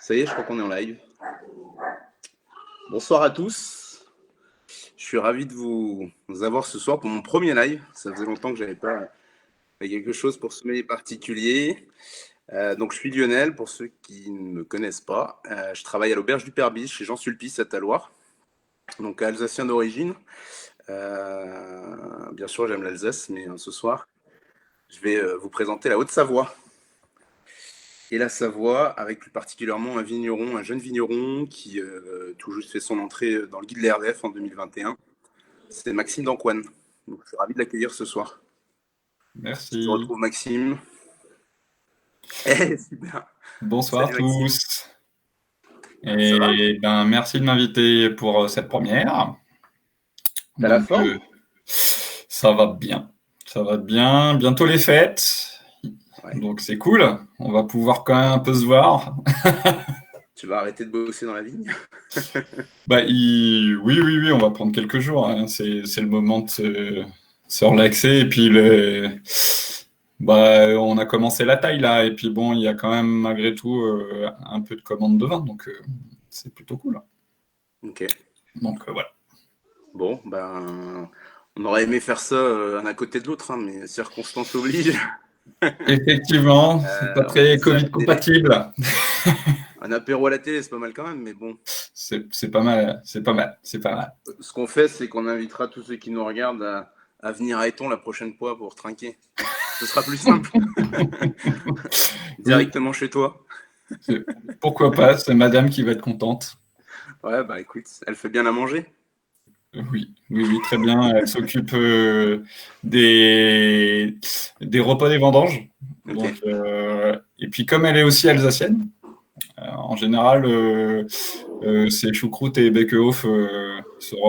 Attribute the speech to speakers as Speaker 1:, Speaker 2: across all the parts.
Speaker 1: Ça y est, je crois qu'on est en live. Bonsoir à tous. Je suis ravi de vous avoir ce soir pour mon premier live. Ça faisait longtemps que j'avais pas fait quelque chose pour ce sommeil particulier. Donc je suis Lionel, pour ceux qui ne me connaissent pas. Je travaille à l'auberge du Père-Biche chez Jean Sulpice à Talloires, donc alsacien d'origine. Bien sûr, j'aime l'Alsace, mais ce soir, je vais vous présenter la Haute-Savoie. Et la Savoie, avec plus particulièrement un jeune vigneron qui tout juste fait son entrée dans le guide de l'RDF en 2021. C'est Maxime d'Ancoine. Donc, je suis ravi de l'accueillir ce soir.
Speaker 2: Merci.
Speaker 1: Je retrouve Maxime. Super.
Speaker 2: Bonsoir
Speaker 1: Salut, Maxime.
Speaker 2: tous. Et merci de m'inviter pour cette première.
Speaker 1: T'as la forme
Speaker 2: ça va bien. Ça va bien. Bientôt les fêtes. Ouais. Donc c'est cool. On va pouvoir quand même un peu se voir.
Speaker 1: Tu vas arrêter de bosser dans la vigne
Speaker 2: Oui, on va prendre quelques jours. Hein. C'est le moment de se relaxer. Et puis on a commencé la taille là, et puis bon, il y a quand même malgré tout un peu de commande de vin, donc c'est plutôt cool.
Speaker 1: Ok.
Speaker 2: Donc voilà.
Speaker 1: Bon, on aurait aimé faire ça un à côté de l'autre, hein, mais circonstances obligent.
Speaker 2: Effectivement, c'est pas très Covid compatible.
Speaker 1: Un apéro à la télé, c'est pas mal quand même, mais bon.
Speaker 2: C'est pas mal.
Speaker 1: Ce qu'on fait, c'est qu'on invitera tous ceux qui nous regardent à venir à Eton la prochaine fois pour trinquer. Ce sera plus simple. Directement chez toi.
Speaker 2: Pourquoi pas, c'est madame qui va être contente.
Speaker 1: Ouais, écoute, elle fait bien à manger.
Speaker 2: Oui, très bien. Elle s'occupe des repas des vendanges. Okay. Donc, et puis comme elle est aussi alsacienne, en général, c'est choucroute et beckehof sur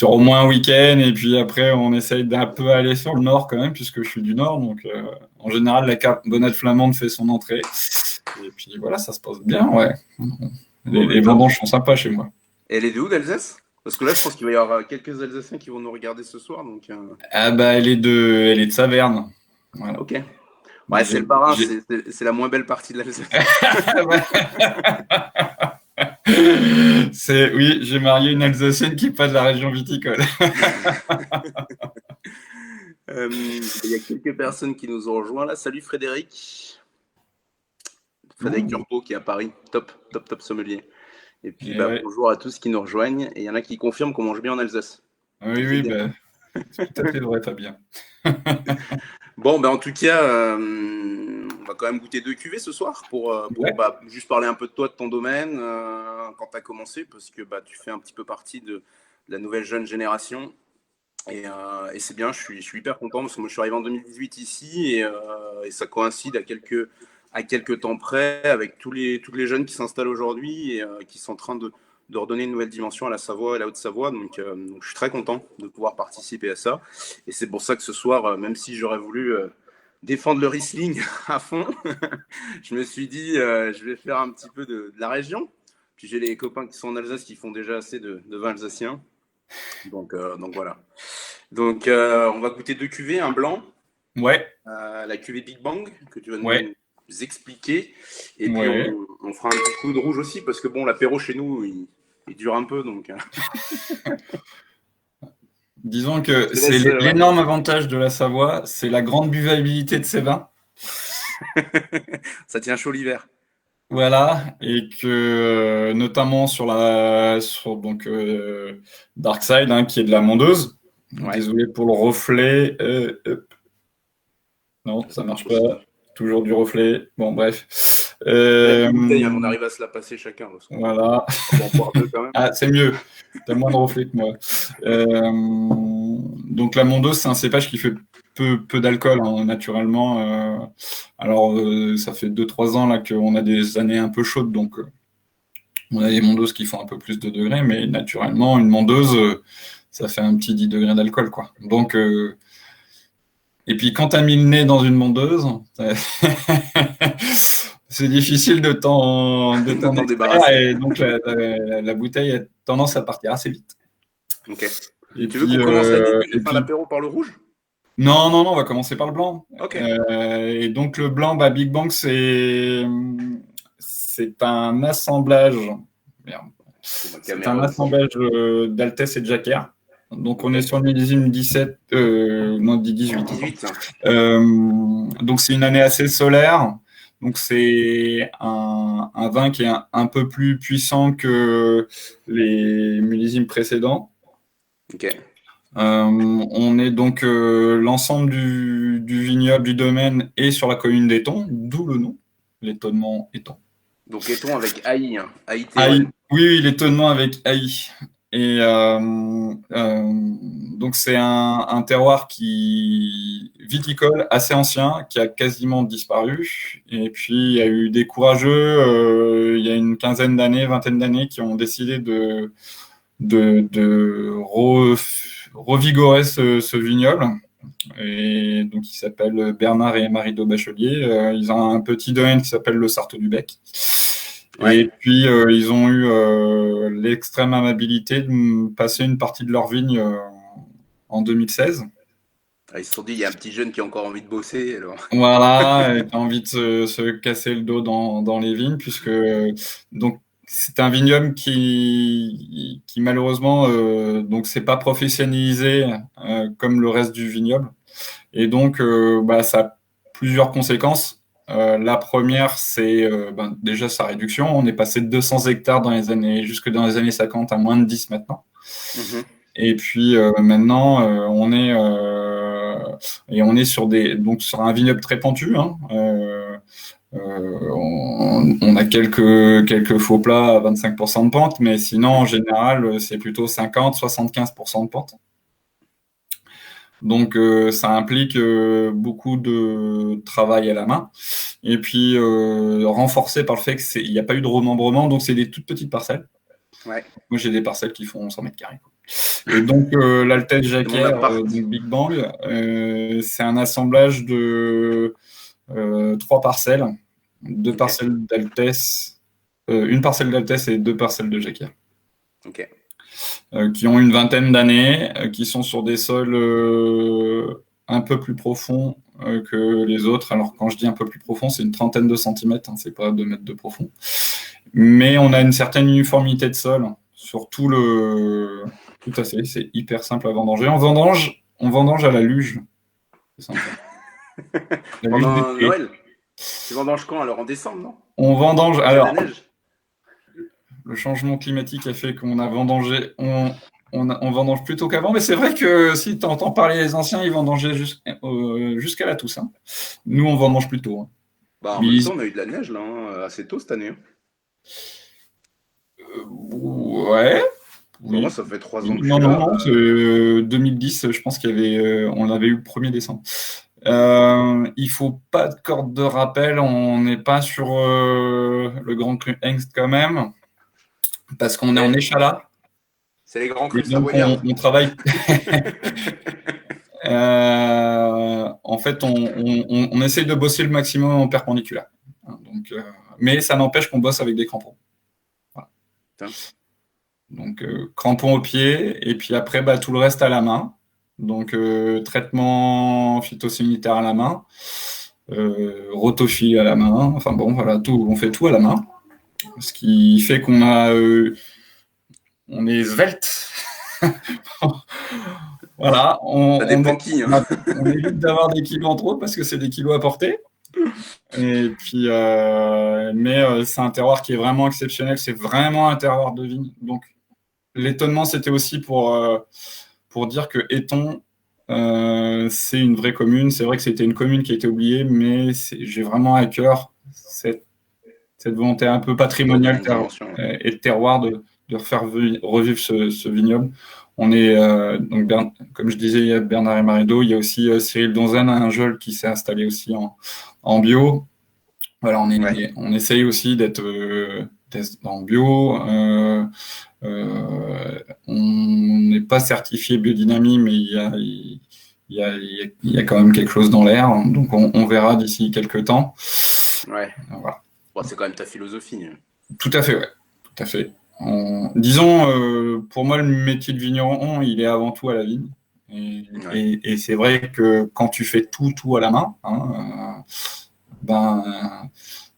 Speaker 2: au moins un week-end, et puis après on essaye d'un peu aller sur le nord quand même, puisque je suis du nord, donc en général la carbonate flamande fait son entrée, et puis voilà, ça se passe bien, ouais. Les vendanges sont sympas chez moi.
Speaker 1: Et elle est de où, d'Alsace ? Parce que là, je pense qu'il va y avoir quelques Alsaciens qui vont nous regarder ce soir, donc...
Speaker 2: elle est de Saverne. Voilà.
Speaker 1: Ok. Ouais, c'est le Bas-Rhin, c'est la moins belle partie de l'Alsace.
Speaker 2: Oui, j'ai marié une Alsacienne qui n'est pas de la région viticole.
Speaker 1: Il y a quelques personnes qui nous ont rejoints là. Salut Frédéric. Frédéric Turbo qui est à Paris. Top sommelier. Et puis bonjour à tous qui nous rejoignent. Et il y en a qui confirment qu'on mange bien en Alsace.
Speaker 2: Oui, c'est tout à fait vrai, Fabien.
Speaker 1: Bon, en tout cas, on va quand même goûter 2 cuvées ce soir pour juste parler un peu de toi, de ton domaine, quand tu as commencé, parce que tu fais un petit peu partie de la nouvelle jeune génération. Et c'est bien, je suis hyper content parce que moi je suis arrivé en 2018 ici et ça coïncide à quelques temps près avec tous les jeunes qui s'installent aujourd'hui et qui sont en train de redonner une nouvelle dimension à la Savoie et à la Haute-Savoie. Donc je suis très content de pouvoir participer à ça. Et c'est pour ça que ce soir, même si j'aurais voulu défendre le Riesling à fond, je me suis dit je vais faire un petit peu de la région. Puis j'ai les copains qui sont en Alsace qui font déjà assez de vin alsacien. Donc voilà. Donc on va goûter 2 cuvées, un blanc.
Speaker 2: Ouais.
Speaker 1: La cuvée Big Bang que tu vas nous expliquer. Et puis on fera un petit coup de rouge aussi parce que bon, l'apéro chez nous, il dure un peu donc.
Speaker 2: Disons que c'est l'énorme avantage de la Savoie, c'est la grande buvabilité de ces vins.
Speaker 1: Ça tient chaud l'hiver.
Speaker 2: Voilà, et que notamment sur Darkside, hein, qui est de la mondeuse. Désolé pour le reflet. Non, ça marche pas. Toujours du reflet. Bon, bref.
Speaker 1: Bouteille, on arrive à se la passer chacun.
Speaker 2: Voilà. Ah, c'est mieux. T'as moins de reflet que moi. Donc la mondeuse, c'est un cépage qui fait peu d'alcool, hein, naturellement. Alors, ça fait 2-3 ans là qu'on a des années un peu chaudes, donc on a des mondeuses qui font un peu plus de degrés, mais naturellement, une mondeuse, ça fait un petit 10 degrés d'alcool, quoi. Donc, et puis quand t'as mis le nez dans une mondeuse, c'est difficile de t'en débarrasser. Et donc la bouteille a tendance à partir assez vite.
Speaker 1: Ok. Et tu veux qu'on commence faire l'apéro par le rouge ?
Speaker 2: Non, on va commencer par le blanc.
Speaker 1: Ok.
Speaker 2: Et donc le blanc, Big Bang, c'est c'est un assemblage. Merde. C'est un assemblage d'Altesse et de Jacquard. Donc, on est sur le millésime 18.
Speaker 1: 18.
Speaker 2: Donc, c'est une année assez solaire. Donc, c'est un vin qui est un peu plus puissant que les millésimes précédents.
Speaker 1: Ok.
Speaker 2: On est donc l'ensemble du vignoble, du domaine est sur la commune d'Éton, d'où le nom, l'étonnement Éton.
Speaker 1: Donc, Éton avec AI, hein.
Speaker 2: Aïe. Oui, l'étonnement avec Aïe. Et donc c'est un terroir viticole assez ancien qui a quasiment disparu. Et puis il y a eu des courageux il y a une quinzaine d'années, vingtaine d'années qui ont décidé de revigorer ce vignoble. Et donc il s'appelle Bernard et Marie de Bachelier. Ils ont un petit domaine qui s'appelle le Sarthe du Bec. Ouais. Et puis, ils ont eu l'extrême amabilité de passer une partie de leur vigne en 2016.
Speaker 1: Ils se sont dit, il y a un petit jeune qui a encore envie de bosser. Alors.
Speaker 2: Voilà, qui a envie de se casser le dos dans les vignes, puisque donc c'est un vignoble qui malheureusement donc c'est pas professionnalisé comme le reste du vignoble. Et donc, ça a plusieurs conséquences. La première, c'est déjà sa réduction. On est passé de 200 hectares jusque dans les années 50 à moins de 10 maintenant. Mmh. Et puis maintenant, on est sur un vignoble très pentu. Hein. On a quelques faux plats à 25% de pente, mais sinon, en général, c'est plutôt 50-75% de pente. Donc, ça implique beaucoup de travail à la main. Et puis, renforcé par le fait qu'il n'y a pas eu de remembrement, donc c'est des toutes petites parcelles.
Speaker 1: Ouais.
Speaker 2: Moi, j'ai des parcelles qui font 100 mètres carrés. Et donc, l'Altesse Jacquard Big Bang, c'est un assemblage de 3 parcelles. 2 parcelles d'Altesse, une parcelle d'Altesse et 2 parcelles de Jacquard.
Speaker 1: Ok.
Speaker 2: Qui ont une vingtaine d'années, qui sont sur des sols un peu plus profonds que les autres. Alors, quand je dis un peu plus profond, c'est une trentaine de centimètres, hein, c'est pas 2 mètres de profond. Mais on a une certaine uniformité de sol sur tout à fait, c'est hyper simple à vendanger. On vendange à la luge. C'est simple.
Speaker 1: Pendant Noël. Tu vendanges quand? Alors en décembre, non?
Speaker 2: On vendange.
Speaker 1: C'est
Speaker 2: alors.
Speaker 1: La neige.
Speaker 2: Le changement climatique a fait qu'on a vendangé. On vendange plutôt qu'avant, mais c'est vrai que si tu entends parler les anciens, ils vendangeaient jusqu'à la Toussaint. Nous, on vendange plus tôt. Hein.
Speaker 1: En même temps, on a eu de la neige là, hein, assez tôt cette année.
Speaker 2: Ouais.
Speaker 1: Oui. Moi, ça fait 3 ans que
Speaker 2: je suis là. Non, c'est 2010, je pense on l'avait eu le 1er décembre. Il faut pas de corde de rappel, on n'est pas sur le Grand Cru Hengst quand même. Parce qu'on est en échalas.
Speaker 1: C'est les grands crus savoyards.
Speaker 2: On travaille. En fait, on essaye de bosser le maximum en perpendiculaire. Donc, mais ça n'empêche qu'on bosse avec des crampons. Voilà. Donc, crampons au pied, et puis après, tout le reste à la main. Donc, traitement phytosanitaire à la main, rotophilie à la main. Enfin bon, voilà, on fait tout à la main. Ce qui fait qu'on on est svelte. Voilà. On évite d'avoir des kilos en trop parce que c'est des kilos à porter. Et puis, mais c'est un terroir qui est vraiment exceptionnel. C'est vraiment un terroir de vigne. Donc, l'étonnement, c'était aussi pour dire que Éton, c'est une vraie commune. C'est vrai que c'était une commune qui a été oubliée, mais j'ai vraiment à cœur cette volonté un peu patrimoniale et de terroir de refaire revivre ce vignoble. On est, donc, comme je disais, il y a Bernard et Marido, il y a aussi Cyril Donzen, un jeune qui s'est installé aussi en bio. Voilà, on essaye aussi d'être en bio. On n'est pas certifié biodynamie, mais il y a quand même quelque chose dans l'air. Donc, on verra d'ici quelques temps.
Speaker 1: Ouais. Voilà. Bon, c'est quand même ta philosophie.
Speaker 2: Tout à fait, ouais. Tout à fait. Disons, pour moi, le métier de vigneron, il est avant tout à la vigne. Et c'est vrai que quand tu fais tout à la main, hein,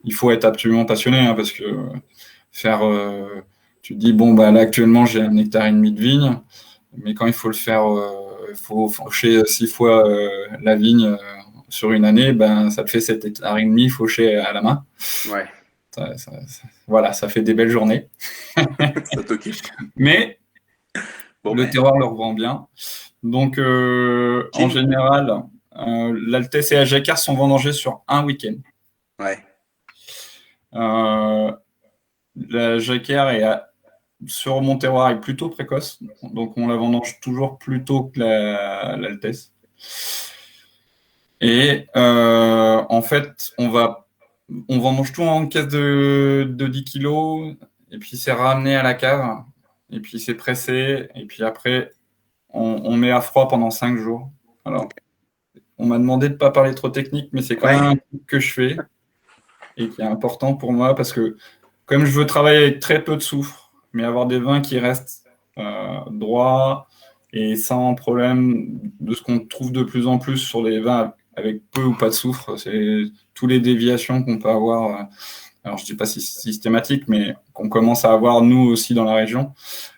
Speaker 2: il faut être absolument passionné, hein, parce que faire, tu te dis, bon, bah, là, actuellement, j'ai 1,5 hectare de vigne, mais quand il faut le faire, il faut faucher 6 fois la vigne sur une année, ben, ça te fait 7,5 hectares fauchés à la main.
Speaker 1: Ouais.
Speaker 2: Voilà, ça fait des belles journées.
Speaker 1: Ça t'occupe.
Speaker 2: Mais
Speaker 1: Bon,
Speaker 2: le terroir leur rend bien. Donc, en général, l'Altesse et la Jacquard sont vendangés sur un week-end.
Speaker 1: Ouais.
Speaker 2: La Jacquard sur mon terroir est plutôt précoce, donc on la vendange toujours plus tôt que l'Altesse. Et en fait, on vendange tout en caisse de 10 kilos, et puis c'est ramené à la cave, et puis c'est pressé, et puis après, on met à froid pendant 5 jours. Alors, on m'a demandé de ne pas parler trop technique, mais c'est quand même un truc que je fais, et qui est important pour moi, parce que comme je veux travailler avec très peu de soufre, mais avoir des vins qui restent droits et sans problème de ce qu'on trouve de plus en plus sur les vins avec peu ou pas de soufre, c'est tous les déviations qu'on peut avoir. Alors je dis pas systématique, mais qu'on commence à avoir nous aussi dans la région.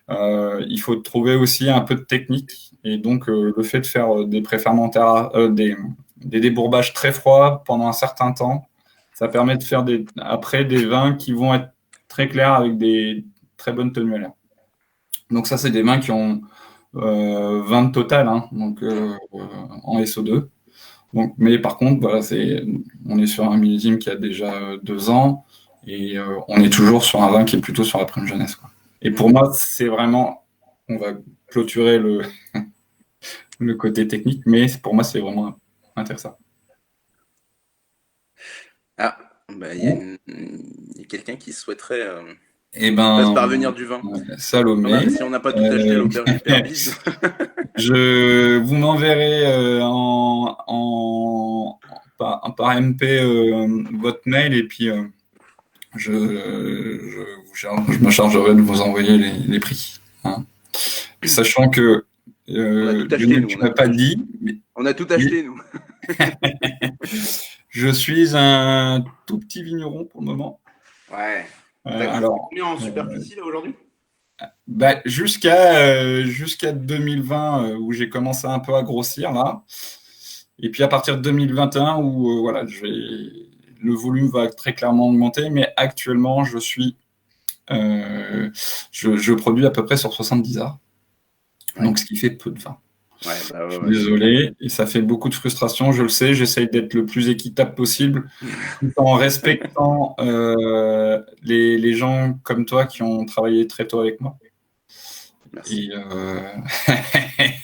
Speaker 2: Il faut trouver aussi un peu de technique, et donc le fait de faire des préfermentaires, des débourbages très froids pendant un certain temps, ça permet de faire après des vins qui vont être très clairs avec des très bonnes tenues à l'air. Donc ça, c'est des vins qui ont 20 total, hein, donc en SO2. Donc, mais par contre, voilà, on est sur un millésime qui a déjà 2 ans, et on est toujours sur un vin qui est plutôt sur la prime jeunesse, quoi. Et pour moi, c'est vraiment, on va clôturer le côté technique, mais pour moi, c'est vraiment intéressant.
Speaker 1: Ah, bah, il y a quelqu'un qui souhaiterait
Speaker 2: fasse
Speaker 1: parvenir du vin.
Speaker 2: Salomé.
Speaker 1: Si on n'a pas tout acheté à l'auberge du Père Bise.
Speaker 2: Vous m'enverrez par MP votre mail, et puis je me chargerai de vous envoyer les prix. Hein. Sachant que tu m'as pas dit.
Speaker 1: On a tout acheté, nous.
Speaker 2: Je suis un tout petit vigneron pour le moment.
Speaker 1: Ouais.
Speaker 2: Alors,
Speaker 1: combien en superficie là aujourd'hui?
Speaker 2: Bah, jusqu'à 2020 où j'ai commencé un peu à grossir là, et puis à partir de 2021 où voilà, le volume va très clairement augmenter, mais actuellement je produis à peu près sur 70 arts, donc ce qui fait peu de vin. Je suis désolé, et ça fait beaucoup de frustration, je le sais, j'essaye d'être le plus équitable possible, tout en respectant les gens comme toi qui ont travaillé très tôt avec moi.
Speaker 1: Merci.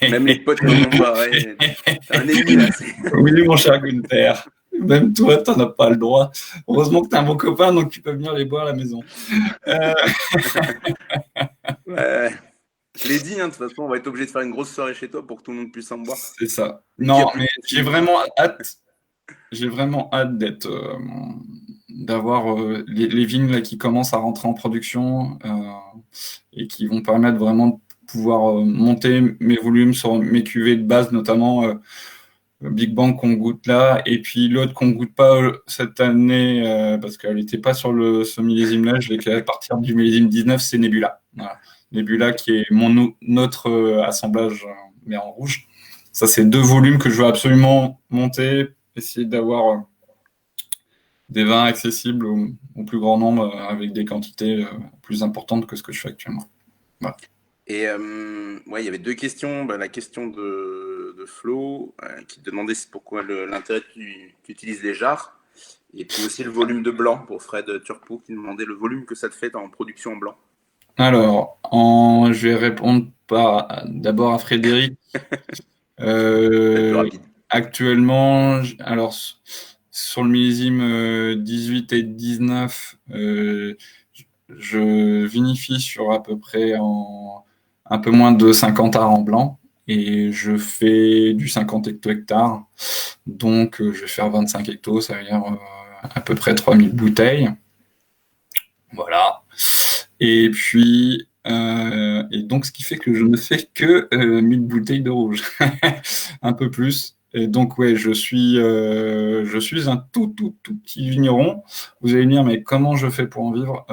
Speaker 1: Même les potes m'en ont barré. T'es un ennemi là.
Speaker 2: Oui, mon cher Gunther. Même toi, t'en as pas le droit. Heureusement que t'es un bon copain, donc tu peux venir les boire à la maison.
Speaker 1: Ouais. Je l'ai dit, hein, de toute façon, on va être obligé de faire une grosse soirée chez toi pour que tout le monde puisse en boire.
Speaker 2: C'est ça. Non, mais j'ai vraiment hâte. J'ai vraiment hâte d'avoir les vignes là, qui commencent à rentrer en production et qui vont permettre vraiment de pouvoir monter mes volumes sur mes cuvées de base, notamment Big Bang qu'on goûte là, et puis l'autre qu'on goûte pas cette année parce qu'elle n'était pas sur ce millésime-là, je l'ai fait à partir du millésime 19, c'est Nebula. Voilà. Nebula qui est notre assemblage mais en rouge. Ça, c'est 2 volumes que je veux absolument monter, essayer d'avoir des vins accessibles au plus grand nombre avec des quantités plus importantes que ce que je fais actuellement. Voilà.
Speaker 1: Et il y avait 2 questions. La question de Flo qui te demandait pourquoi l'intérêt tu utilises les jarres, et puis aussi le volume de blanc pour Fred Turpot qui demandait le volume que ça te fait en production en blanc.
Speaker 2: Alors, je vais répondre d'abord à Frédéric. Actuellement, alors sur le millésime 18 et 19, je vinifie sur à peu près un peu moins de 50 arts en blanc, et je fais du 50 hecto-hectares. Donc, je vais faire 25 hectos, ça veut dire à peu près 3000 bouteilles. Voilà. Et puis, et donc, ce qui fait que je ne fais que 1000 bouteilles de rouge. Un peu plus. Et donc, ouais, je suis un tout petit vigneron. Vous allez me dire, mais comment je fais pour en vivre?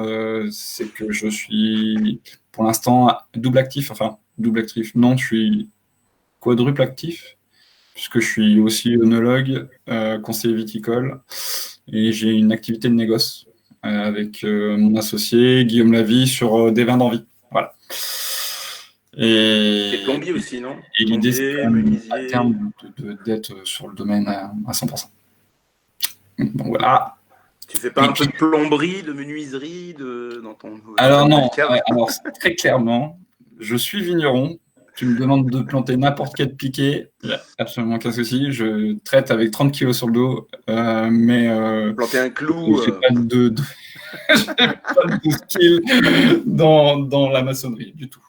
Speaker 2: C'est que je suis, pour l'instant, double actif. Enfin, double actif. Non, je suis quadruple actif, puisque je suis aussi œnologue, conseiller viticole, et j'ai une activité de négoce avec mon associé Guillaume Lavie sur des vins d'envie. Voilà.
Speaker 1: T'es plombier aussi, non?
Speaker 2: Et l'idée, c'est
Speaker 1: Plombier,
Speaker 2: quand même à
Speaker 1: menuisier.
Speaker 2: terme d'être sur le domaine à 100%. Donc voilà.
Speaker 1: Tu fais pas un peu de plomberie, de menuiserie dans ton
Speaker 2: Alors non,
Speaker 1: cave?
Speaker 2: alors très clairement, je suis vigneron. Tu me demandes de planter n'importe quel piquet, il n'y a absolument aucun souci. Je traite avec 30 kilos sur le dos, mais
Speaker 1: Planter un clou.
Speaker 2: j'ai pas j'ai pas de skill dans la maçonnerie du tout.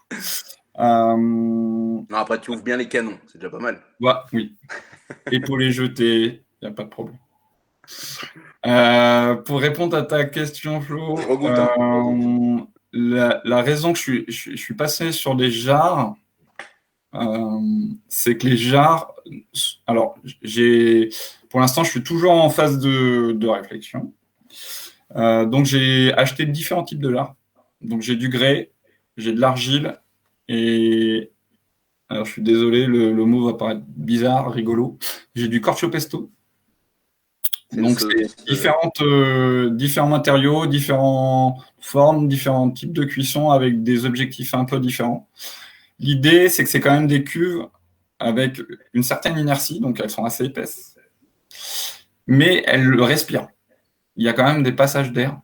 Speaker 1: Non, après, tu ouvres bien les canons, c'est déjà pas mal.
Speaker 2: Ouais, oui. Et pour les jeter, il n'y a pas de problème. Pour répondre à ta question, Flo,
Speaker 1: Je regoute, hein.
Speaker 2: la raison que je suis passé sur des jarres, c'est que les jarres. Alors, pour l'instant, je suis toujours en phase de réflexion. Donc, j'ai acheté différents types de jarres. Donc, j'ai du grès, j'ai de l'argile et. Alors, je suis désolé, le mot va paraître bizarre, rigolo. J'ai du corcho pesto. Donc, c'est différents matériaux, différentes formes, différents types de cuisson avec des objectifs un peu différents. L'idée, c'est que c'est quand même des cuves avec une certaine inertie, donc elles sont assez épaisses, mais elles respirent. Il y a quand même des passages d'air.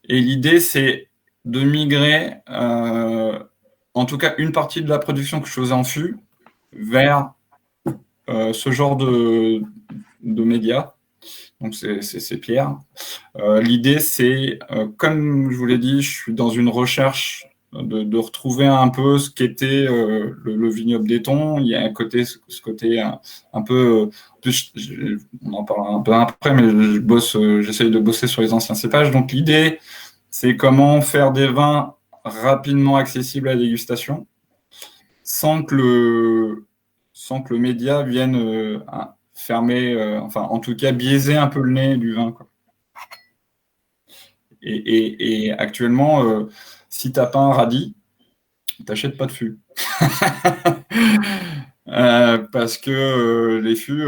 Speaker 2: Et l'idée, c'est de migrer, en tout cas, une partie de la production que je faisais en fût vers ce genre de médias. Donc, c'est Pierre. L'idée, c'est, comme je vous l'ai dit, je suis dans une recherche de retrouver un peu ce qu'était le vignoble d'Éton. Il y a ce côté un peu. On en parlera un peu après, mais j'essaye de bosser sur les anciens cépages. Donc, l'idée, c'est comment faire des vins rapidement accessibles à la dégustation sans que le média vienne fermer, enfin, en tout cas, biaiser un peu le nez du vin, quoi. Et actuellement, si tu n'as pas un radis, tu n'achètes pas de fût. Parce que les fûts,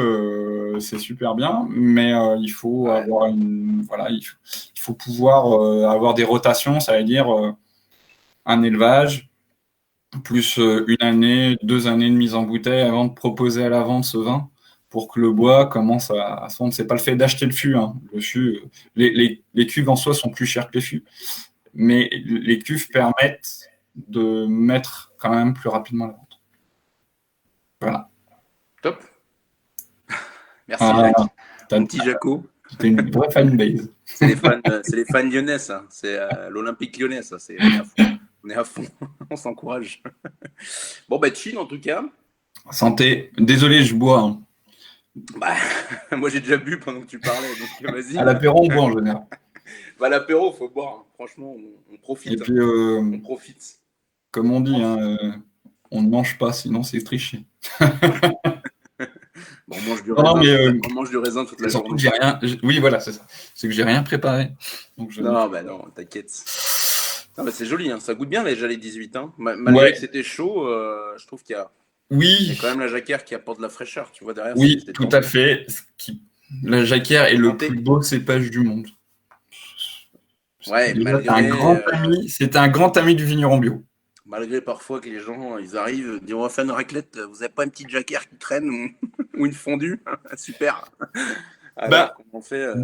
Speaker 2: c'est super bien, mais il faut avoir il faut pouvoir avoir des rotations, ça veut dire un élevage, plus une année, 2 années de mise en bouteille avant de proposer à la vente ce vin, pour que le bois commence à se vendre. C'est pas le fait d'acheter le fût. Hein. Le fût, les cuves en soi sont plus chères que les fûts, mais les cuves permettent de mettre quand même plus rapidement à la vente. Voilà.
Speaker 1: Top. Merci, Jacques. Mon petit Jaco.
Speaker 2: C'était une vraie fanbase.
Speaker 1: C'est les fans lyonnais, ça. C'est l'Olympique lyonnais, ça. On est à fond. On s'encourage. Bon, bah, chill en tout cas.
Speaker 2: Santé. Désolé, je bois. Hein.
Speaker 1: Bah, moi, j'ai déjà bu pendant que tu parlais, donc vas-y.
Speaker 2: À l'apéro, on boit en général.
Speaker 1: Bah, l'apéro, faut boire. Hein. Franchement, on profite.
Speaker 2: Et puis,
Speaker 1: on profite.
Speaker 2: Comme on dit, on ne mange pas, sinon c'est tricher.
Speaker 1: Bon, on mange du raisin. On mange du raisin toute la journée.
Speaker 2: J'ai rien. Oui, voilà, c'est ça. C'est que j'ai rien préparé. Donc
Speaker 1: Non, bah non, t'inquiète. Non, bah c'est joli, hein. Ça goûte bien déjà les 18 ans. Malgré que c'était chaud, je trouve qu'il y a.
Speaker 2: Oui.
Speaker 1: Il y a quand même la jacquère qui apporte de la fraîcheur, tu vois derrière.
Speaker 2: Oui, tout à fait. La jacquère est le plus beau cépage du monde.
Speaker 1: Ouais,
Speaker 2: c'est un grand ami du vigneron bio.
Speaker 1: Malgré parfois que les gens, ils arrivent, disent on va faire une raclette, vous avez pas une petite jacquère qui traîne ou une fondue? Super. Alors, on fait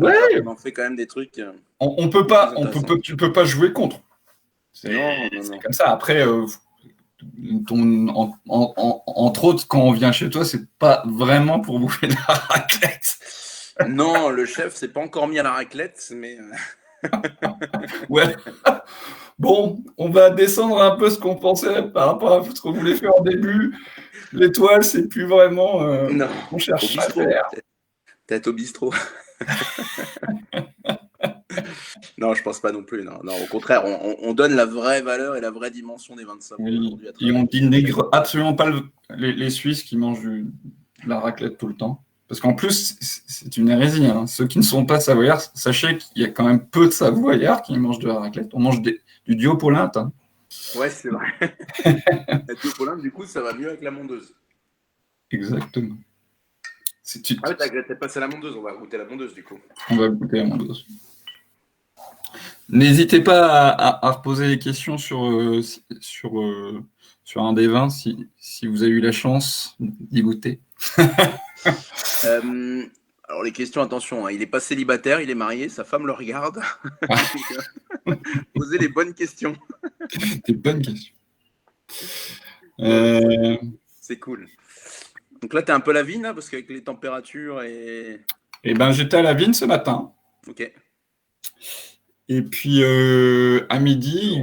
Speaker 1: quand même des trucs.
Speaker 2: On peut pas, tu peux pas jouer contre. C'est comme ça. Après, entre autres, quand on vient chez toi, c'est pas vraiment pour bouffer de la raclette.
Speaker 1: Non, le chef s'est pas encore mis à la raclette, mais.
Speaker 2: Ouais. Bon, on va descendre un peu ce qu'on pensait par rapport à ce qu'on voulait faire au début. L'étoile, c'est plus vraiment.
Speaker 1: Non,
Speaker 2: on cherche à faire.
Speaker 1: Peut-être au bistrot. Non, je pense pas non plus. Non, au contraire, on donne la vraie valeur et la vraie dimension des vins de Savoie.
Speaker 2: Oui. Et on dénigre absolument pas les Suisses qui mangent la raclette tout le temps. Parce qu'en plus, c'est une hérésie, hein. Ceux qui ne sont pas savoyards, sachez qu'il y a quand même peu de savoyards qui mangent de la raclette. On mange du diopolinte, hein.
Speaker 1: Ouais, c'est vrai. La Théopoline, du coup, ça va mieux avec la mondeuse.
Speaker 2: Exactement.
Speaker 1: Ah ouais, t'es passé à la mondeuse, on va goûter la mondeuse, du coup.
Speaker 2: On va goûter la mondeuse. N'hésitez pas à reposer des questions sur un des vins si vous avez eu la chance d'y goûter.
Speaker 1: Alors les questions, attention, hein, il est pas célibataire, il est marié, sa femme le regarde. Posez les bonnes questions.
Speaker 2: Des bonnes questions.
Speaker 1: C'est cool. Donc là, t'es un peu la vigne, hein, parce qu'avec les températures et...
Speaker 2: Eh ben, j'étais à la vigne ce matin.
Speaker 1: Ok.
Speaker 2: Et puis, à midi,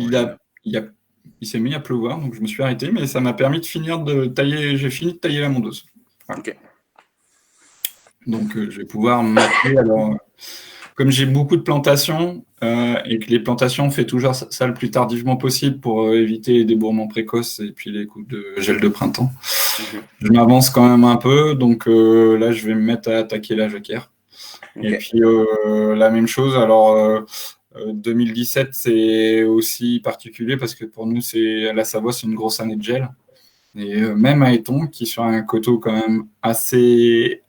Speaker 2: il s'est mis à pleuvoir, donc je me suis arrêté, mais ça m'a permis de finir de tailler. J'ai fini de tailler la mondeuse. Voilà.
Speaker 1: Ok.
Speaker 2: Donc, je vais pouvoir m'atteler. Alors, comme j'ai beaucoup de plantations et que les plantations, on fait toujours ça le plus tardivement possible pour éviter les débourrements précoces et puis les coups de gel de printemps. Je m'avance quand même un peu, donc là, je vais me mettre à attaquer la jacquère. Et puis, la même chose. Alors, 2017, c'est aussi particulier parce que pour nous, la Savoie, c'est une grosse année de gel. Et même à Éton, qui est sur un coteau quand même assez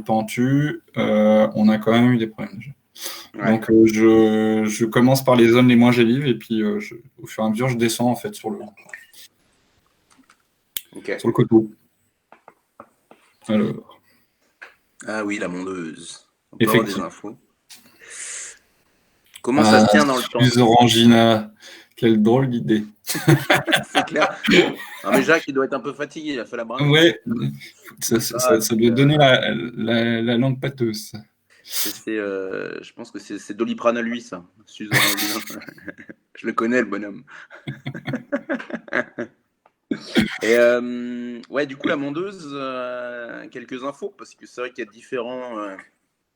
Speaker 2: pentu, on a quand même eu des problèmes de gel. Ouais. Donc, je commence par les zones les moins gélives et puis au fur et à mesure, je descends en fait sur le coteau. Alors.
Speaker 1: Ah oui, la mondeuse. On
Speaker 2: peut avoir
Speaker 1: des infos. Comment ça se tient dans le temps?
Speaker 2: Orangina, quelle drôle d'idée.
Speaker 1: C'est clair. Non, mais Jacques, il doit être un peu fatigué, il a fait la bringue.
Speaker 2: Ouais, ça doit donner la langue pâteuse.
Speaker 1: Je pense que c'est Doliprane à lui, ça. Je le connais, le bonhomme. Et ouais, du coup, la mondeuse, quelques infos, parce que c'est vrai qu'il y a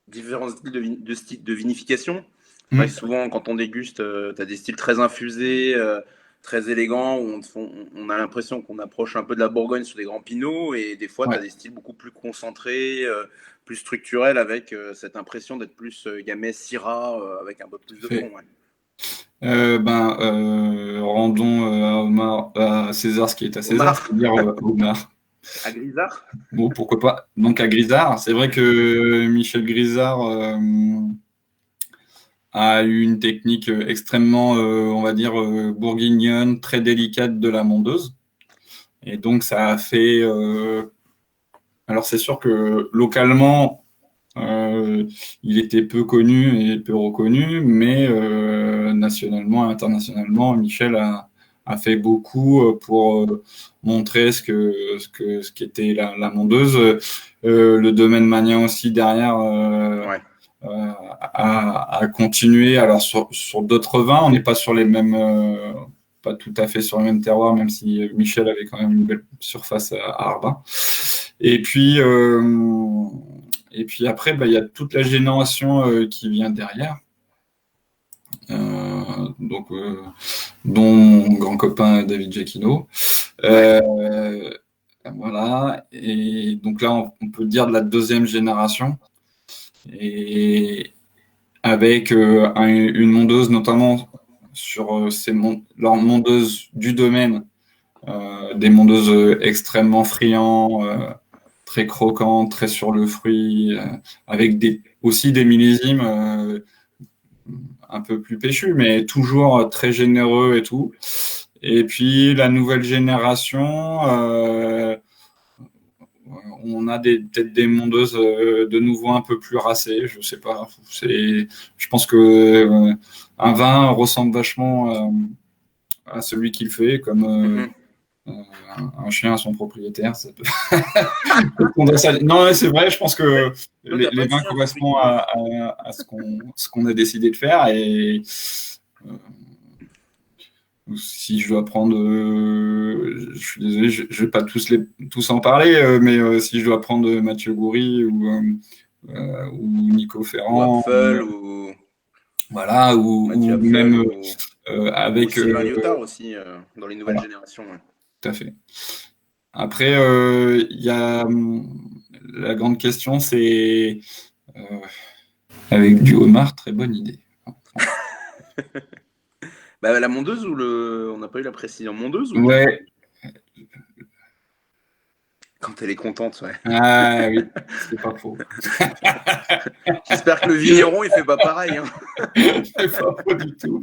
Speaker 1: différents styles de vinification. Ouais, souvent, quand on déguste, tu as des styles très infusés, très élégants, où on a l'impression qu'on approche un peu de la Bourgogne sur des grands pinots, et des fois, tu as des styles beaucoup plus concentrés, plus structurels, avec cette impression d'être plus gamay, syrah, avec un peu plus de fond. Ouais.
Speaker 2: Rendons à César ce qui est à César, c'est-à-dire Homard.
Speaker 1: À Grisard.
Speaker 2: Bon, pourquoi pas. Donc à Grisard, c'est vrai que Michel Grisard a eu une technique extrêmement, on va dire, bourguignonne, très délicate de la mondeuse. Et donc ça a fait... Alors c'est sûr que localement, il était peu connu et peu reconnu, mais nationalement et internationalement, Michel a fait beaucoup pour montrer ce qu'était la mondeuse. Le domaine Magnin aussi derrière a continué. Alors sur d'autres vins, on n'est pas sur les mêmes, pas tout à fait sur le même terroir, même si Michel avait quand même une belle surface à Arbin. Et puis après, il y a toute la génération qui vient derrière. Donc, dont mon grand copain David Giacchino. Voilà. Et donc là, on peut dire de la deuxième génération. Et avec une mondeuse, notamment sur leur mondeuse du domaine, des mondeuses extrêmement friands, très croquantes, très sur le fruit, avec aussi des millésimes un peu plus péchus, mais toujours très généreux et tout. Et puis la nouvelle génération, on a peut-être des mondeuses de nouveau un peu plus racées, je sais pas. Je pense que un vin ressemble vachement à celui qu'il fait, comme un chien à son propriétaire. Ça peut... non, c'est vrai, je pense que les vins correspondent à ce qu'on a décidé de faire. Et si je dois prendre, je suis désolé, je ne vais pas tous en parler, mais si je dois prendre Mathieu Goury ou Nico Ferrand, voilà, ou même avec
Speaker 1: Sylvain Lyotard aussi dans les nouvelles générations. Ouais.
Speaker 2: Tout à fait. Après, il y a la grande question, c'est avec du homard, très bonne idée.
Speaker 1: Bah, la mondeuse ou le. On n'a pas eu la précision. Mondeuse ou
Speaker 2: Ouais.
Speaker 1: Quand elle est contente, ouais.
Speaker 2: Ah oui, c'est pas faux.
Speaker 1: J'espère que le vigneron, il fait pas pareil. Hein.
Speaker 2: C'est pas faux du tout.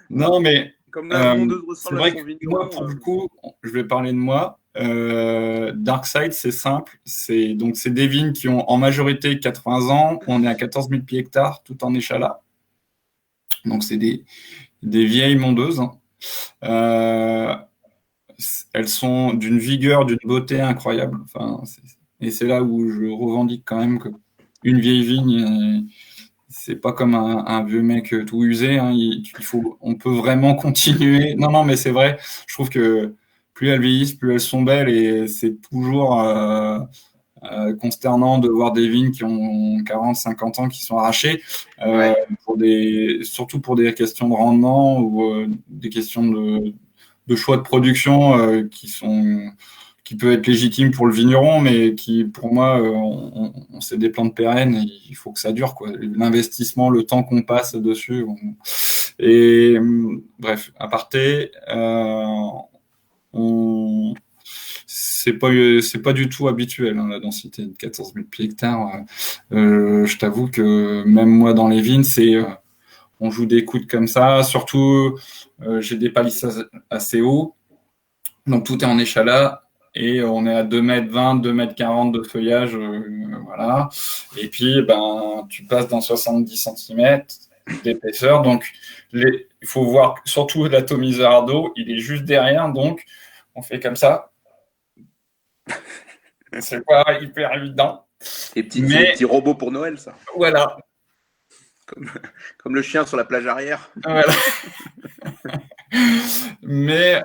Speaker 2: Non, mais
Speaker 1: Comme la mondeuse
Speaker 2: c'est
Speaker 1: ressemble à
Speaker 2: vrai
Speaker 1: son
Speaker 2: que
Speaker 1: vigneron.
Speaker 2: moi, pour le coup, je vais parler de moi. Darkside, c'est simple. Donc, c'est des vignes qui ont en majorité 80 ans. On est à 14 000 pieds hectares, tout en échalas. Donc, c'est des vieilles mondeuses. Hein. Elles sont d'une vigueur, d'une beauté incroyable. Enfin, et c'est là où je revendique quand même qu'une vieille vigne, c'est pas comme un vieux mec tout usé. Hein. On peut vraiment continuer. Non, non, mais c'est vrai. Je trouve que plus elles vieillissent, plus elles sont belles et c'est toujours consternant de voir des vignes qui ont 40, 50 ans qui sont arrachées,
Speaker 1: Ouais.
Speaker 2: surtout pour des questions de rendement ou des questions de choix de production qui peut être légitime pour le vigneron, mais qui, pour moi, c'est des plantes pérennes et il faut que ça dure, quoi. L'investissement, le temps qu'on passe dessus. Et bref, aparté, c'est pas du tout habituel, hein, la densité de 14 000 pieds hectares. Je t'avoue que même moi, dans les vignes, on joue des coudes comme ça. Surtout, j'ai des palissades assez hauts. Donc, tout est en échalas. Et on est à 2,20 m, 2,40 m de feuillage. Voilà. Et puis, ben, tu passes dans 70 cm d'épaisseur. Donc, il faut voir surtout l'atomiseur d'eau. Il est juste derrière. Donc, on fait comme ça. C'est pas hyper évident.
Speaker 1: C'est des petits robots pour Noël, ça.
Speaker 2: Voilà.
Speaker 1: Comme le chien sur la plage arrière.
Speaker 2: Voilà. Mais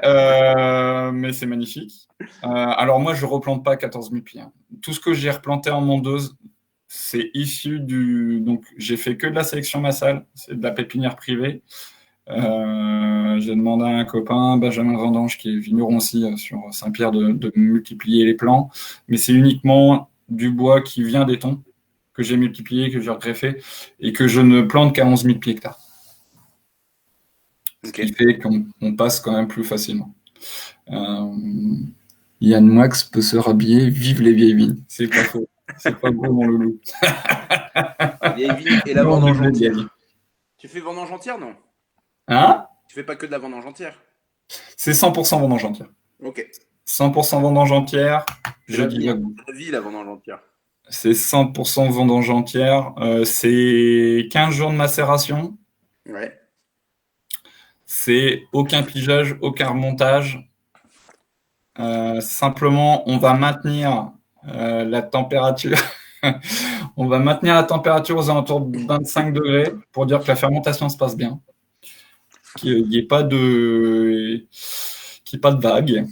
Speaker 2: c'est magnifique. Alors moi, je replante pas 14 000 pieds. Hein. Tout ce que j'ai replanté en mondeuse, c'est issu Donc, j'ai fait que de la sélection massale. C'est de la pépinière privée. J'ai demandé à un copain, Benjamin Vendange, qui est vigneron aussi sur Saint-Pierre, de multiplier les plants. Mais c'est uniquement du bois qui vient des tons que j'ai multiplié, que j'ai regreffé, et que je ne plante qu'à 11 000 pieds hectares. Ce qui fait qu'on passe quand même plus facilement. Yann Moix peut se rhabiller, vive les vieilles vignes. C'est pas faux. C'est pas beau, mon loulou.
Speaker 1: Vieille vigne et la vendange entière. Tu fais vendange entière, non?
Speaker 2: Hein?
Speaker 1: Tu fais pas que de la vendange entière?
Speaker 2: C'est 100% vendange entière.
Speaker 1: Ok.
Speaker 2: 100% vendange entière.
Speaker 1: Je dis la vie, la vendange entière.
Speaker 2: C'est 100% vendange entière. C'est 15 jours de macération.
Speaker 1: Ouais.
Speaker 2: C'est aucun pigeage, aucun remontage. Simplement, on va maintenir la température. On va maintenir la température aux alentours de 25 degrés pour dire que la fermentation se passe bien. Qu'il n'y ait pas de vague.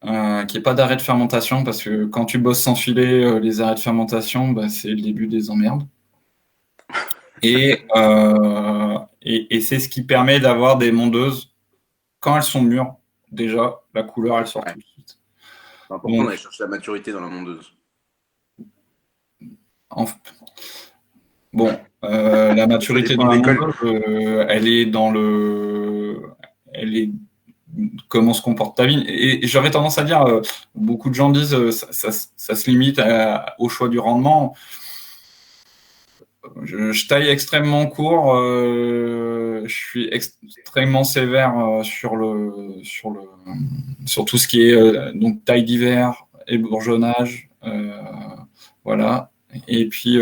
Speaker 2: Qu'il n'y ait pas d'arrêt de fermentation, parce que quand tu bosses sans filet, les arrêts de fermentation, bah, c'est le début des emmerdes. Et c'est ce qui permet d'avoir des mondeuses, quand elles sont mûres, déjà, la couleur, elle sort tout de suite.
Speaker 1: C'est important d'aller chercher la maturité dans la mondeuse.
Speaker 2: La maturité dans la mondeuse, elle est dans comment se comporte ta vigne. Et j'aurais tendance à dire, beaucoup de gens disent ça se limite au choix du rendement. Je taille extrêmement court, je suis extrêmement sévère sur tout ce qui est donc taille d'hiver et bourgeonnage, voilà. Et puis,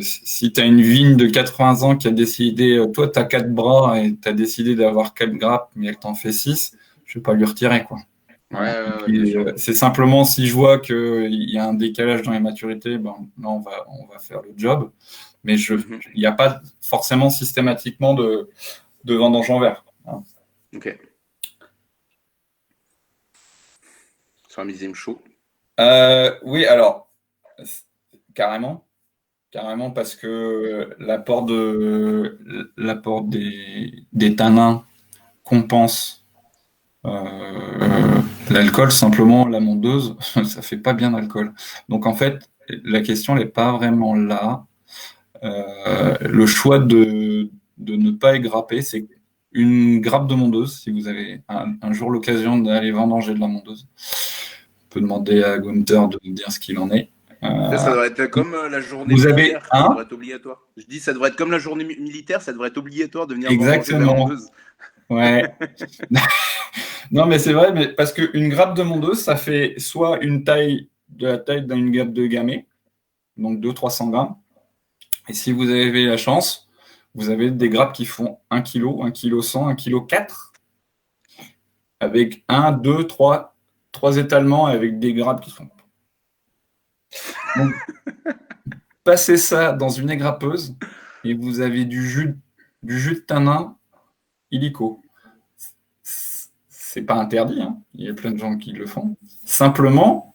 Speaker 2: si tu as une vigne de 80 ans qui a décidé, toi tu as 4 bras et tu as décidé d'avoir 4 grappes, mais elle t'en fait 6, je vais pas lui retirer, quoi. C'est simplement si je vois qu'il y a un décalage dans les maturités, ben, là on va faire le job. Mais il n'y a pas forcément systématiquement de vendange en vert. Hein.
Speaker 1: Ok. Sur un millésime chaud.
Speaker 2: Oui, alors carrément, parce que l'apport des tanins compense L'alcool, simplement, la mondeuse, ça fait pas bien d'alcool. Donc en fait, la question n'est pas vraiment là. Le choix de ne pas égrapper, c'est une grappe de mondeuse, si vous avez un jour l'occasion d'aller vendanger de la mondeuse. On peut demander à Gunther de nous dire ce qu'il en est.
Speaker 1: Ça devrait être comme la journée
Speaker 2: Vous avez
Speaker 1: militaire, ça devrait être obligatoire. Je dis, ça devrait être comme la journée militaire, ça devrait être obligatoire de venir vendanger de la
Speaker 2: Exactement.
Speaker 1: mondeuse.
Speaker 2: Ouais. Non, mais c'est vrai, mais parce qu'une grappe de mondeuse, ça fait soit la taille d'une grappe de gamay, donc 200-300 grammes. Et si vous avez la chance, vous avez des grappes qui font 1 kg, 1 kg 100, 1 kg 4, avec 1, 2, 3 étalements avec des grappes qui sont. Donc, passez ça dans une égrappeuse et vous avez du jus de tanin illico. C'est pas interdit, hein. Il y a plein de gens qui le font. Simplement,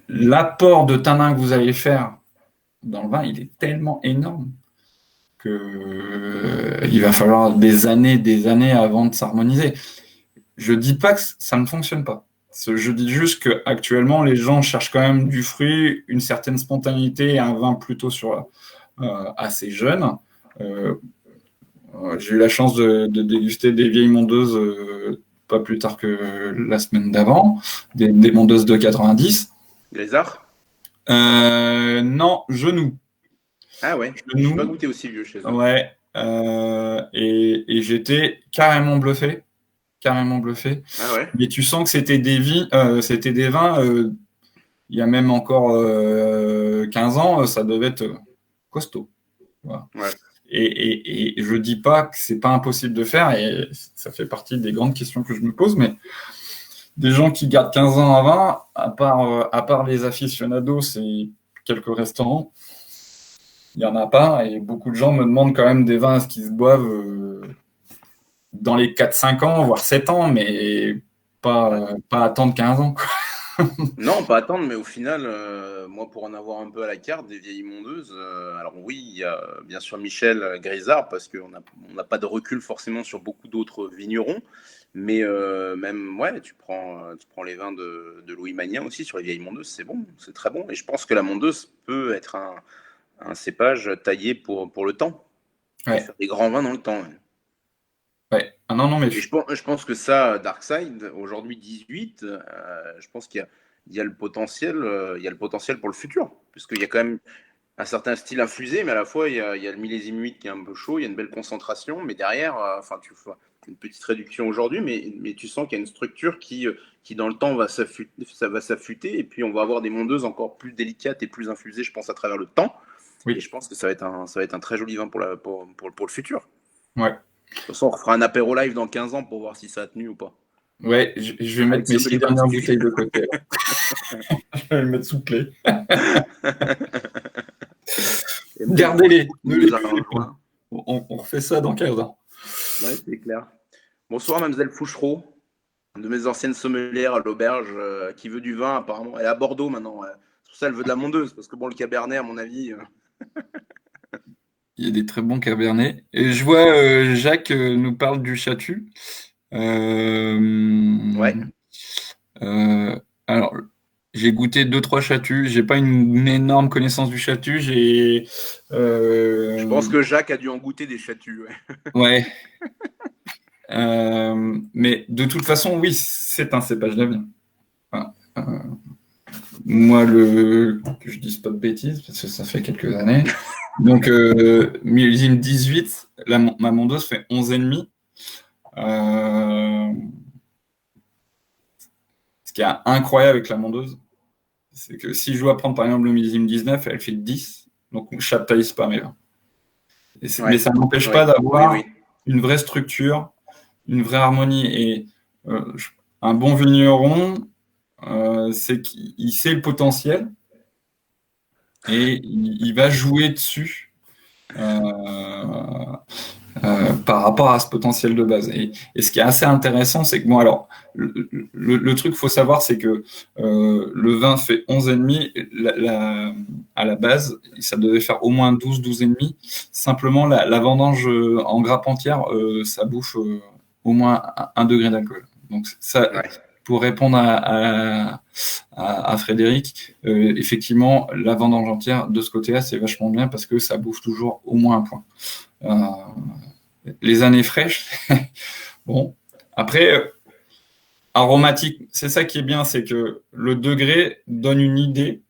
Speaker 2: l'apport de tanin que vous allez faire dans le vin, il est tellement énorme que il va falloir des années avant de s'harmoniser. Je dis pas que ça ne fonctionne pas. Je dis juste qu'actuellement, les gens cherchent quand même du fruit, une certaine spontanéité et un vin plutôt assez jeune. J'ai eu la chance de déguster des vieilles mondeuses pas plus tard que la semaine d'avant, des mondeuses de 90.
Speaker 1: Grisard
Speaker 2: Non, Genoux.
Speaker 1: Ah ouais, je n'ai pas goûté aussi vieux chez eux.
Speaker 2: Ouais, et j'étais carrément bluffé.
Speaker 1: Ah ouais.
Speaker 2: Mais tu sens que c'était des vins, il y a même encore 15 ans, ça devait être costaud. Voilà.
Speaker 1: Ouais.
Speaker 2: Et je dis pas que c'est pas impossible de faire, et ça fait partie des grandes questions que je me pose, mais des gens qui gardent 15 ans à vin, à part les aficionados et quelques restaurants, il n'y en a pas, et beaucoup de gens me demandent quand même des vins qui se boivent dans les 4-5 ans, voire 7 ans, mais pas attendre 15 ans, quoi.
Speaker 1: Non, pas attendre, mais au final, moi, pour en avoir un peu à la carte des vieilles mondeuses, alors oui, il y a bien sûr Michel Grisard, parce qu'on n'a pas de recul forcément sur beaucoup d'autres vignerons, mais même, ouais, tu prends les vins de Louis Magnin aussi sur les vieilles mondeuses, c'est bon, c'est très bon, et je pense que la mondeuse peut être un cépage taillé pour le temps, pour
Speaker 2: Ouais.
Speaker 1: faire des grands vins dans le temps. Ouais.
Speaker 2: Ouais. Ah non, mais
Speaker 1: Et je pense que ça, Darkside, aujourd'hui 18, je pense qu'il y a le potentiel, il y a le potentiel pour le futur, puisqu'il y a quand même un certain style infusé, mais à la fois il y a le millésime 8 qui est un peu chaud, il y a une belle concentration, mais derrière, enfin tu fais une petite réduction aujourd'hui, mais tu sens qu'il y a une structure qui dans le temps ça va s'affûter, et puis on va avoir des mondeuses encore plus délicates et plus infusées, je pense, à travers le temps.
Speaker 2: oui.
Speaker 1: Et je pense que ça va être un très joli vin pour le futur.
Speaker 2: Ouais.
Speaker 1: De toute façon, on refera un apéro live dans 15 ans pour voir si ça a tenu ou pas.
Speaker 2: Ouais, je vais mettre mes 6 dernières bouteilles de côté. Je vais les mettre sous clé. Gardez-les. On refait ça dans 15 ans.
Speaker 1: Ouais, c'est clair. Bonsoir, mademoiselle Fouchereau, une de mes anciennes sommelières à l'auberge, qui veut du vin, apparemment. Elle est à Bordeaux maintenant. C'est pour ça qu'elle veut de la mondeuse, parce que bon, le Cabernet, à mon avis.
Speaker 2: Il y a des très bons Cabernets. Et je vois Jacques nous parle du Chatu.
Speaker 1: Ouais.
Speaker 2: Alors, j'ai goûté 2-3 Chatus. J'ai pas une énorme connaissance du Chatu.
Speaker 1: Je pense que Jacques a dû en goûter des Chatus.
Speaker 2: Ouais. Mais de toute façon, oui, c'est un cépage d'avenir. Enfin, moi, que je dise pas de bêtises, parce que ça fait quelques années. Donc, millésime 18, ma mondeuse fait 11,5. Ce qui est incroyable avec la mondeuse, c'est que si je dois prendre par exemple le millésime 19, elle fait 10. Donc, je ne chaptalise pas mes vins. Mais ça n'empêche pas d'avoir une vraie structure, une vraie harmonie. Et un bon vigneron, c'est qu'il sait le potentiel et il va jouer dessus par rapport à ce potentiel de base. Et ce qui est assez intéressant, c'est que, bon, alors, le truc qu'il faut savoir, c'est que le vin fait 11,5. À la base, ça devait faire au moins 12, 12,5. Simplement, la vendange en grappe entière, ça bouffe au moins 1 degré d'alcool. Donc ça, pour répondre à Frédéric, effectivement, la vendange entière de ce côté-là, c'est vachement bien parce que ça bouffe toujours au moins un point. Les années fraîches, bon, après, aromatique, c'est ça qui est bien, c'est que le degré donne une idée,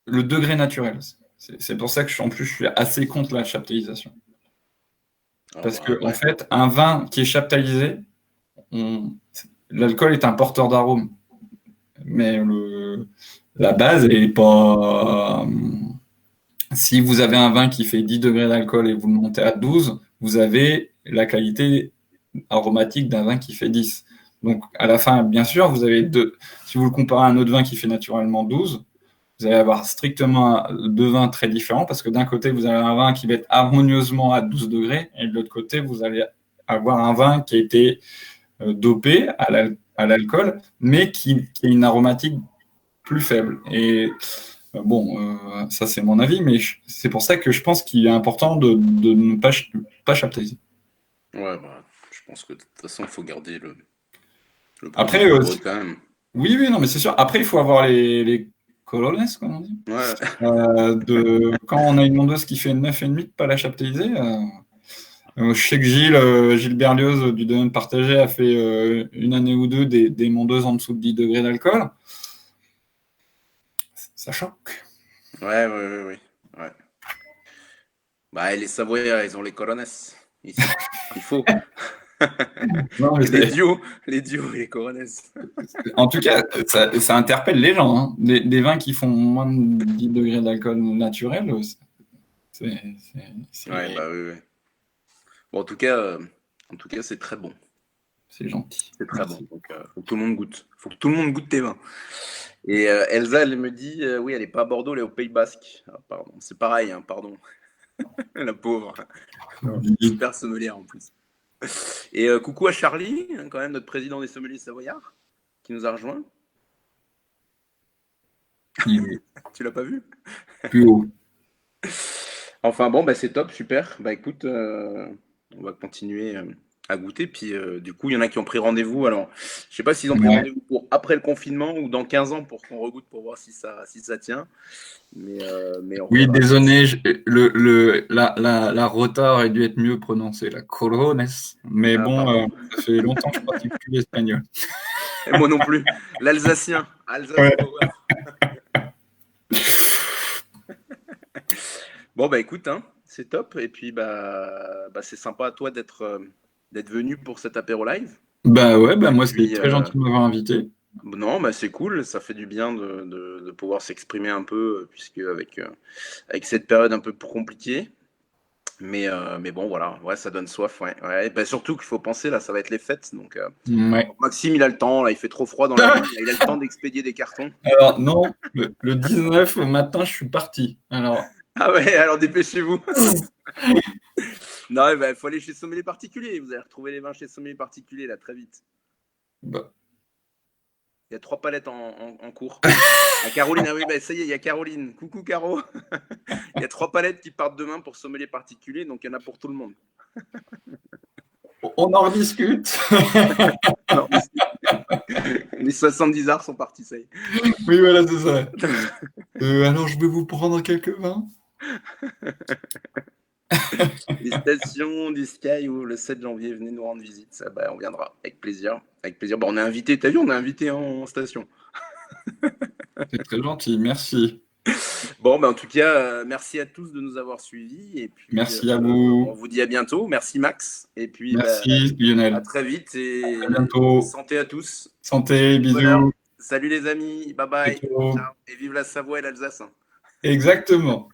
Speaker 2: le degré naturel. C'est pour ça que en plus, je suis assez contre la chaptalisation. Parce que, en fait, un vin qui est chaptalisé, l'alcool est un porteur d'arôme. Mais la base n'est pas. Si vous avez un vin qui fait 10 degrés d'alcool et vous le montez à 12, vous avez la qualité aromatique d'un vin qui fait 10. Donc, à la fin, bien sûr, vous avez si vous le comparez à un autre vin qui fait naturellement 12, vous allez avoir strictement deux vins très différents parce que d'un côté, vous avez un vin qui va être harmonieusement à 12 degrés et de l'autre côté, vous allez avoir un vin qui a été dopé à l'alcool, mais qui a une aromatique plus faible. Et bon, ça c'est mon avis, mais c'est pour ça que je pense qu'il est important de ne pas chaptaliser.
Speaker 1: Ouais, je pense que de toute façon, il faut garder le
Speaker 2: après,
Speaker 1: quand même.
Speaker 2: Oui, non, mais c'est sûr. Après, il faut avoir les colones, comme on dit.
Speaker 1: Ouais.
Speaker 2: Quand on a une mondeuse qui fait 9,5, de pas la chaptaliser. Je sais que Gilles Berlioz du domaine partagé a fait une année ou deux des mondeuses en dessous de 10 degrés d'alcool. Ça choque.
Speaker 1: Ouais. Bah, les Savoyards, ils ont les colones. Ici. Il faut. Non, les duos et les corones.
Speaker 2: En tout cas, ça interpelle les gens. Hein. Des vins qui font moins de 10 degrés d'alcool naturel, c'est...
Speaker 1: Ouais, bah oui. Bon, en tout cas, c'est très bon.
Speaker 2: C'est gentil.
Speaker 1: C'est très bon. Donc, faut que tout le monde goûte. Faut que tout le monde goûte tes vins. Et Elsa, elle me dit, oui, elle n'est pas à Bordeaux, elle est au Pays Basque. Ah, pardon, c'est pareil, hein, pardon. La pauvre. Super sommelière en plus. Et coucou à Charlie, hein, quand même, notre président des sommeliers savoyards, qui nous a rejoint. Tu l'as pas vu?
Speaker 2: Plus haut.
Speaker 1: Enfin bon, bah, c'est top, super. Bah écoute, on va continuer à goûter. Puis du coup, il y en a qui ont pris rendez-vous. Alors, je sais pas s'ils ont pris rendez-vous pour après le confinement ou dans 15 ans pour qu'on regoute pour voir si ça tient. Mais
Speaker 2: oui, désolé, la rota aurait dû être mieux prononcée, la colones. Mais bon, ça fait longtemps que je pratique plus l'espagnol.
Speaker 1: Et moi non plus. L'alsacien.
Speaker 2: Ouais.
Speaker 1: Bon, bah écoute, hein, c'est top. Et puis, bah c'est sympa à toi d'être venu pour cet apéro live.
Speaker 2: Bah ouais, moi c'était très gentil de m'avoir invité.
Speaker 1: Non, bah c'est cool, ça fait du bien de pouvoir s'exprimer un peu, puisque avec cette période un peu plus compliquée. Mais bon, voilà, ouais, ça donne soif, ouais. Bah, surtout qu'il faut penser, là, ça va être les fêtes, donc Maxime, il a le temps, là, il fait trop froid dans la ville, il a le temps d'expédier des cartons.
Speaker 2: Alors non, le 19 au matin, je suis parti. Alors...
Speaker 1: Ah ouais, alors dépêchez-vous. Non, il faut aller chez Sommelier Particulier, vous allez retrouver les vins chez Sommelier Particulier, là, très vite.
Speaker 2: Bah.
Speaker 1: Il y a 3 palettes en cours. À Caroline, ah oui, bah ça y est, il y a Caroline. Coucou Caro. Il y a 3 palettes qui partent demain pour Sommelier Particulier, donc il y en a pour tout le monde.
Speaker 2: On en rediscute.
Speaker 1: Les 70 arts sont partis, ça y est.
Speaker 2: Oui, voilà, c'est ça. Alors, je vais vous prendre quelques vins.
Speaker 1: Les stations du Sky où le 7 janvier, venez nous rendre visite. Ça, bah, on viendra avec plaisir. Avec plaisir. Bah, on est invité, t'as vu, on est invité en station.
Speaker 2: C'est très gentil, merci.
Speaker 1: Bon, bah, en tout cas, merci à tous de nous avoir suivis. Et puis,
Speaker 2: merci à vous.
Speaker 1: On vous dit à bientôt. Merci Max. Et puis,
Speaker 2: merci Lionel.
Speaker 1: À très vite et
Speaker 2: à bientôt.
Speaker 1: Santé à tous.
Speaker 2: Santé, bisous.
Speaker 1: Salut les amis, bye bye. Ciao. Et vive la Savoie et l'Alsace.
Speaker 2: Exactement.